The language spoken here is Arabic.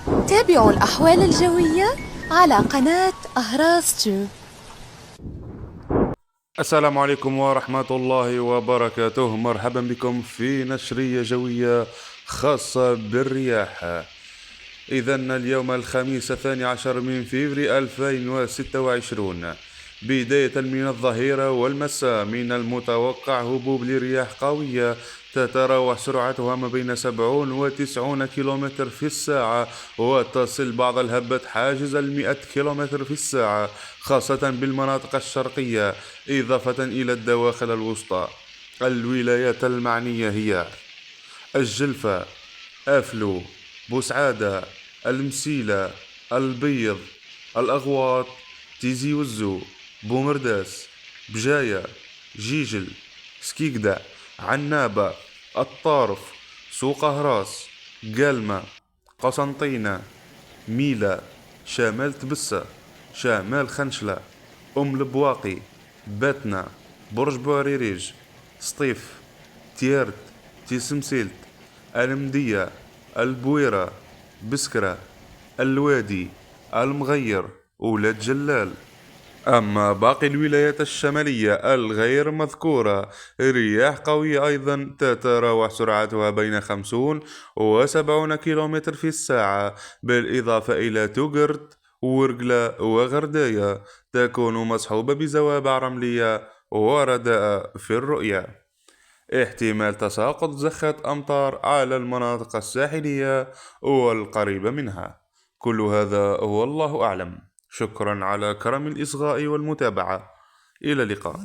تابعوا الأحوال الجوية على قناة أهراس تيوب. السلام عليكم ورحمة الله وبركاته. مرحبا بكم في نشرية جوية خاصة بالرياح. إذا اليوم الخميس 12 من فبراير 2026، بداية من الظهيرة والمساء من المتوقع هبوب لرياح قوية تتراوح سرعتها ما بين 70 و 90 كيلومتر في الساعة، وتصل بعض الهبات حاجز 100 كيلومتر في الساعة، خاصة بالمناطق الشرقية، إضافة إلى الدواخل الوسطى. الولايات المعنية هي الجلفة، أفلو، بوسعادة، المسيلة، البيض، الأغواط، تيزي وزو، بومرداس، بجاية، جيجل، سكيكدا، عنابة، الطارف، سوق أهراس، قلمة، قسنطينة، ميلا، شمال تبسة، شمال خنشلة، البواقي، باتنا، برج بوعريريج، سطيف، تيارت، تيسمسيلت، المدية، البويرة، بسكرة، الوادي، المغير، ولاد جلال. أما باقي الولايات الشمالية الغير مذكورة، رياح قوية أيضا تتراوح سرعتها بين 50 و 70 كيلومتر في الساعة، بالإضافة إلى توغرت، ورقلة وغرداية، تكون مصحوبة بزوابع رملية ورداء في الرؤية. احتمال تساقط زخات أمطار على المناطق الساحلية والقريبة منها. كل هذا هو الله أعلم. شكرا على كرم الإصغاء والمتابعة. إلى اللقاء.